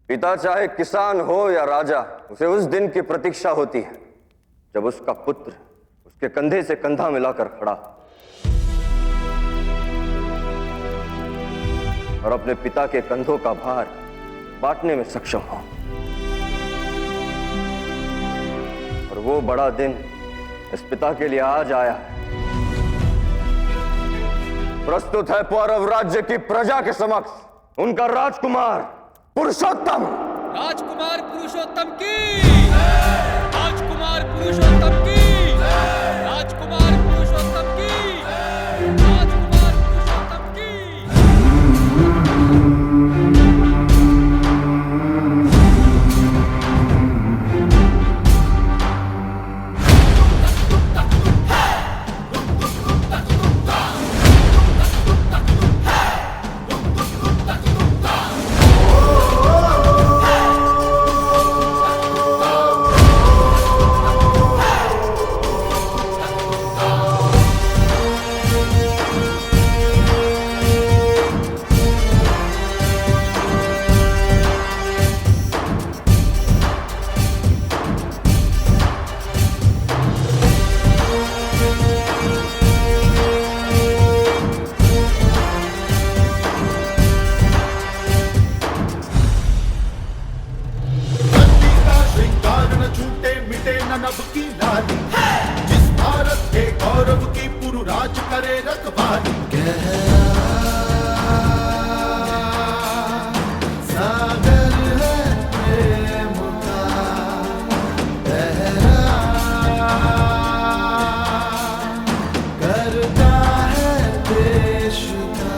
पिता चाहे किसान हो या राजा, उसे उस दिन की प्रतीक्षा होती है जब उसका पुत्र उसके कंधे से कंधा मिलाकर खड़ा और अपने पिता के कंधों का भार बांटने में सक्षम हो। और वो बड़ा दिन इस पिता के लिए आज आया है। प्रस्तुत है पौरव राज्य की प्रजा के समक्ष उनका राजकुमार पुरुषोत्तम। राजकुमार पुरुषोत्तम की, राजकुमार पुरुषोत्तम की, राजकुमार पुरुषोत्तम की, राजकुमार पुरुषोत्तम की। नभ की लाली, जिस भारत के गौरव की पुरु राज करे रखवाली। सागर है प्रेम का गहरा, करता है देश का।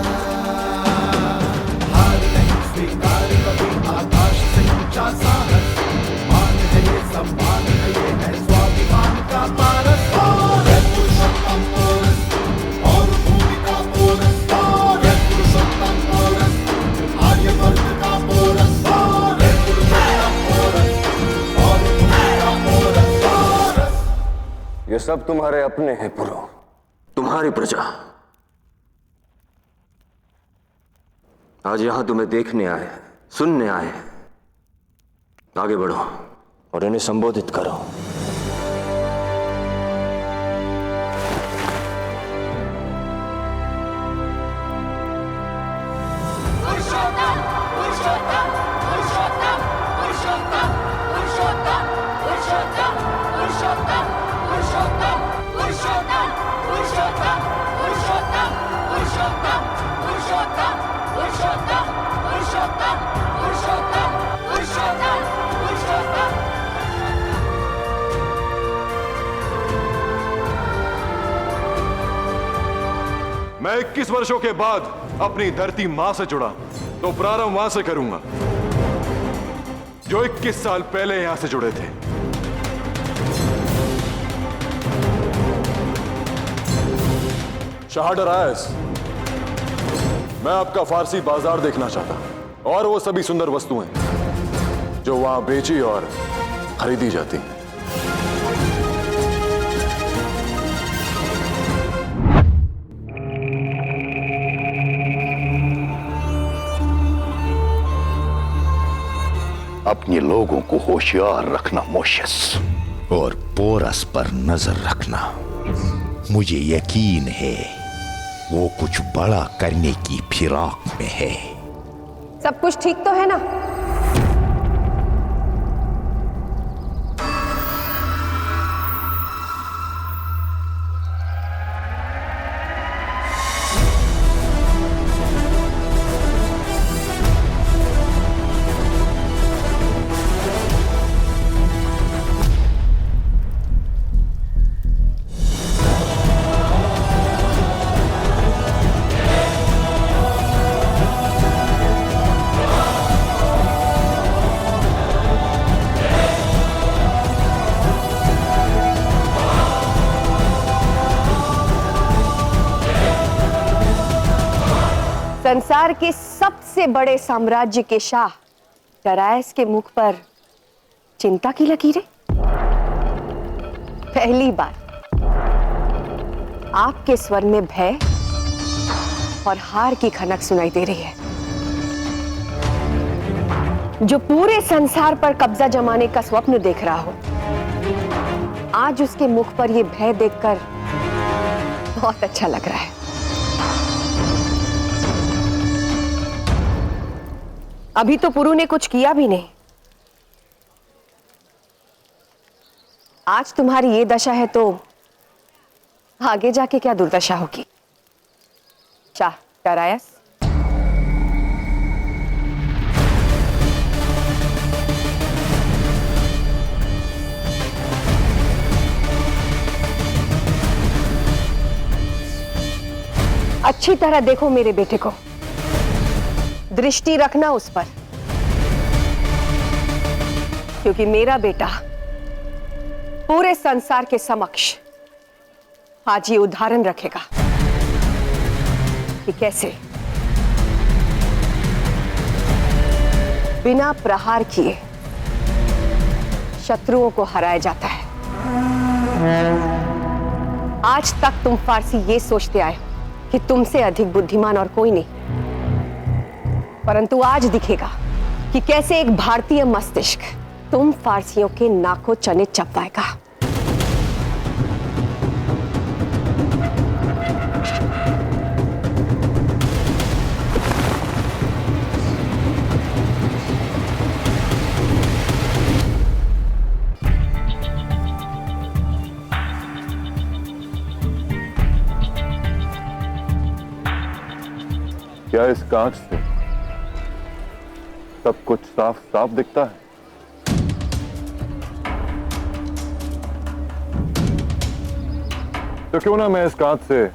हार नहीं स्वीकार कभी आकाश से ऊंचा साहस, मान है ये सम्मान है ये है स्वाभिमान का पारस। है पुरुषोत्तम पोरस और भूमि का पोरस, है पुरुषोत्तम पोरस आर्यवर्त का पोरस, है पुरुषोत्तम पोरस और भूमि का पोरस। ये सब तुम्हारे अपने हैं पुरो, तुम्हारी प्रजा। आज यहां तुम्हें देखने आए, सुनने आए। आगे बढ़ो और इन्हें संबोधित करो। पुरुषोत्तम पुरुषोत्तम पुरुषोत्तम पुरुषोत्तम पुरुषोत्तम पुरुषोत्तम पुरुषोत्तम पुरुषोत्तम पुरुषोत्तम पुरुषोत्तम पुरुषोत्तम पुरुषोत्तम पुरुषोत्तम पुरुषोत्तम पुरुषोत्तम पुरुषोत्तम पुरुषोत्तम पुरुषोत्तम। मैं 21 वर्षों के बाद अपनी धरती मां से जुड़ा तो प्रारंभ वहां से करूंगा जो 21 साल पहले यहां से जुड़े थे। शाह डरायस, मैं आपका फारसी बाजार देखना चाहता और वो सभी सुंदर वस्तुएं जो वहां बेची और खरीदी जाती। अपने लोगों को होशियार रखना मोशस, और पोरस पर नजर रखना। मुझे यकीन है वो कुछ बड़ा करने की फिराक में है। सब कुछ ठीक तो है ना? संसार के सबसे बड़े साम्राज्य के शाह डरायस के मुख पर चिंता की लकीरें। पहली बार आपके स्वर में भय और हार की खनक सुनाई दे रही है। जो पूरे संसार पर कब्जा जमाने का स्वप्न देख रहा हो, आज उसके मुख पर यह भय देखकर बहुत अच्छा लग रहा है। अभी तो पुरु ने कुछ किया भी नहीं। आज तुम्हारी ये दशा है तो आगे जाके क्या दुर्दशा होगी। क्या करायस? अच्छी तरह देखो मेरे बेटे को, दृष्टि रखना उस पर, क्योंकि मेरा बेटा पूरे संसार के समक्ष आज ये उदाहरण रखेगा कि कैसे बिना प्रहार किए शत्रुओं को हराया जाता है। आज तक तुम फारसी ये सोचते आए कि तुमसे अधिक बुद्धिमान और कोई नहीं, परंतु आज दिखेगा कि कैसे एक भारतीय मस्तिष्क तुम फारसियों के नाकों चने चबवाएगा। क्या इस कांच से सब कुछ साफ साफ दिखता है? तो क्यों ना मैं इस कांच से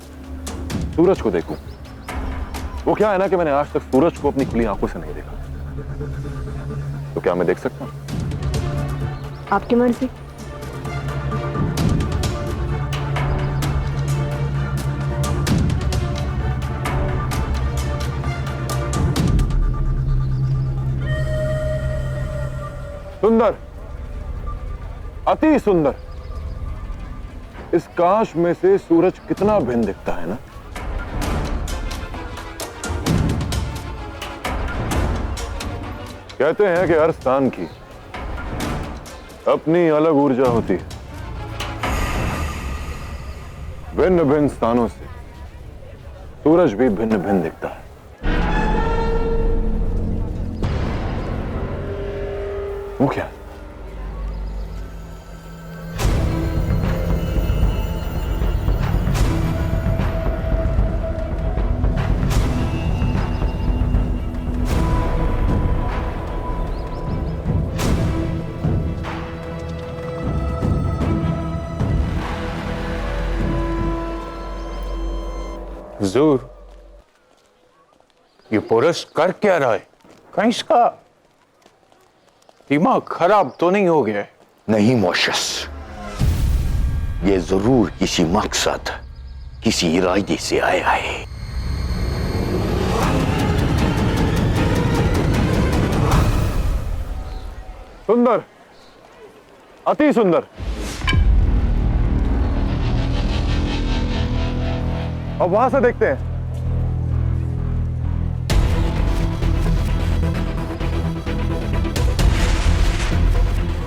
सूरज को देखूं? वो क्या है ना कि मैंने आज तक सूरज को अपनी खुली आंखों से नहीं देखा। तो क्या मैं देख सकता हूं? आपकी मर्जी। सुंदर, अति सुंदर। इस कांच में से सूरज कितना भिन्न दिखता है ना। कहते हैं कि हर स्थान की अपनी अलग ऊर्जा होती है। भिन्न भिन्न स्थानों से सूरज भी भिन्न भिन्न दिखता है। वो क्या? हुजूर, ये पुरुष कर क्या रहा है? कहीं इसका दिमाग खराब तो नहीं हो गया? नहीं मोशस, ये जरूर किसी मकसद, किसी इरादे से आया है। सुंदर, अति सुंदर। अब वहां से देखते हैं।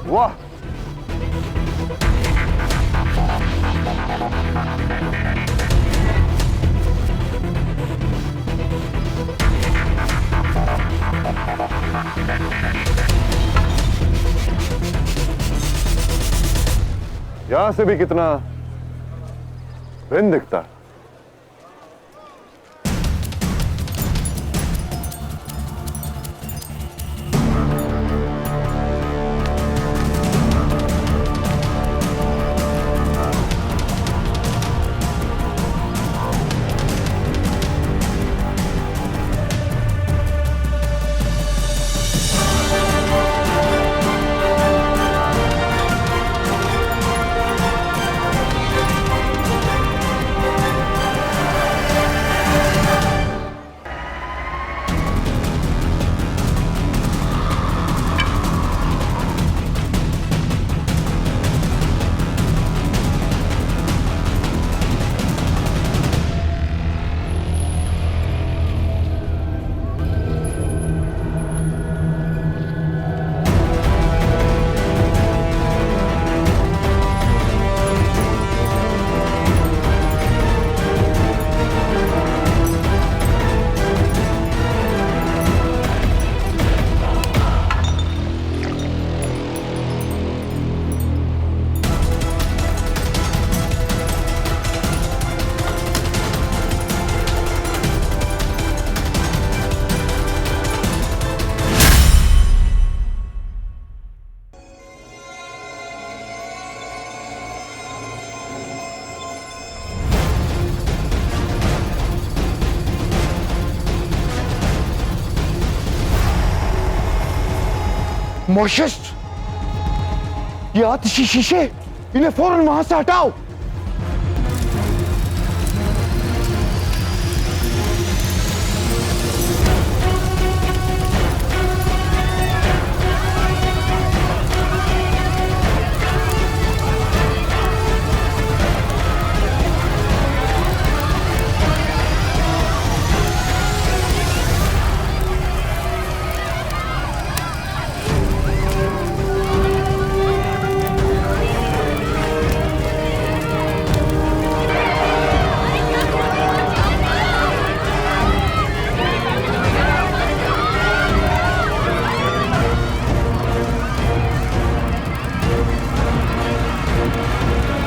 वाह, यहां से भी कितना भिन्न दिखता है। मोशस, ये आतिशी शीशे, इन्हें फौरन वहां से हटाओ।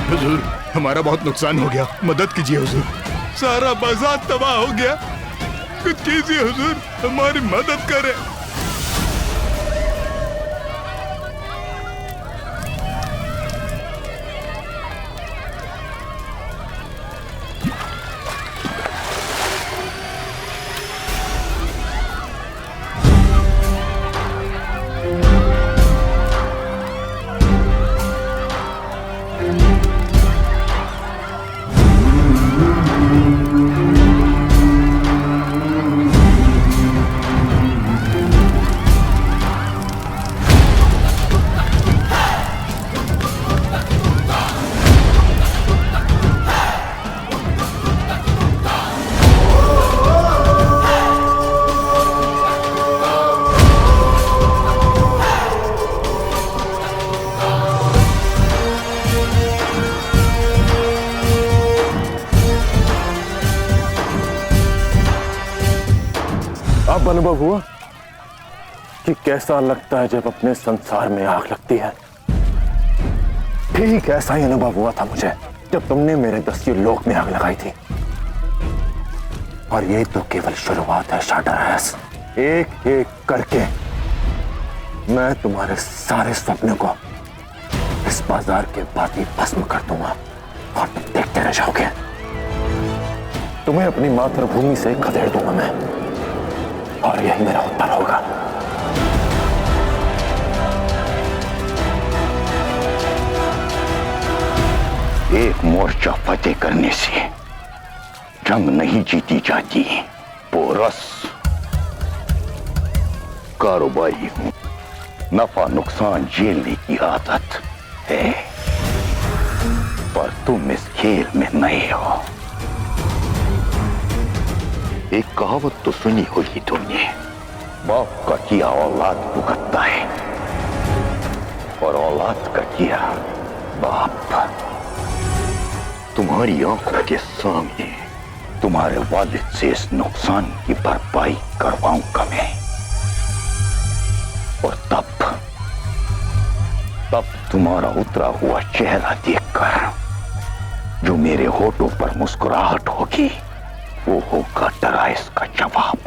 हुजूर, हमारा बहुत नुकसान हो गया, मदद कीजिए हुजूर। सारा बाजार तबाह हो गया, कुछ कीजिए हुजूर, हमारी मदद करें। अब अनुभव हुआ कि कैसा लगता है जब अपने संसार में आग लगती है। ठीक ऐसा ही अनुभव हुआ था मुझे जब तुमने मेरे 10 लोक में आग लगाई थी। और ये तो केवल शुरुआत है शाटरहैस। एक एक करके मैं तुम्हारे सारे सपनों को इस बाजार के बाती भस्म कर दूंगा और तुम देखते रह जाओगे। तुम्हें अपनी मातृभूमि से खदेड़ दूंगा मैं, और यही मेरा उत्तर होगा। एक मोर्चा फतेह करने से जंग नहीं जीती जाती। पोरस कारोबारी हूं, नफा नुकसान झेलने की आदत है, पर तुम इस खेल में नए हो। एक कहावत तो सुनी होगी तुमने, बाप का किया औलाद भुगतता है और औलाद का किया बाप। तुम्हारी आंखों के सामने तुम्हारे वालिद से इस नुकसान की भरपाई करवाऊंगा मैं, और तब तुम्हारा उतरा हुआ चेहरा देखकर जो मेरे होठों पर मुस्कुराहट होगी, वो होगा डराइस का जवाब।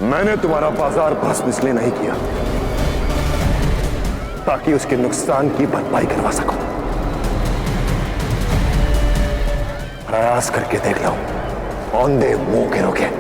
मैंने तुम्हारा बाजार भस्म इसलिए नहीं किया ताकि उसके नुकसान की भरपाई करवा सकूं। प्रयास करके देख लो, औंधे मुंह गिरोगे।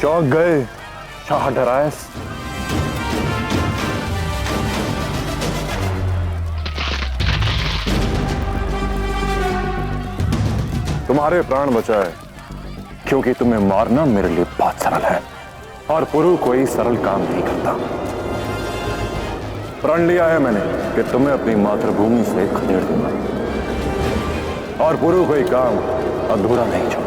चौंक गए शाटरहैस। तुम्हारे प्राण बचाए क्योंकि तुम्हें मारना मेरे लिए बहुत सरल है, और पुरु कोई सरल काम नहीं करता। प्रण लिया है मैंने कि तुम्हें अपनी मातृभूमि से खदेड़ दूंगा, और पुरु कोई काम अधूरा नहीं छोड़ेगा।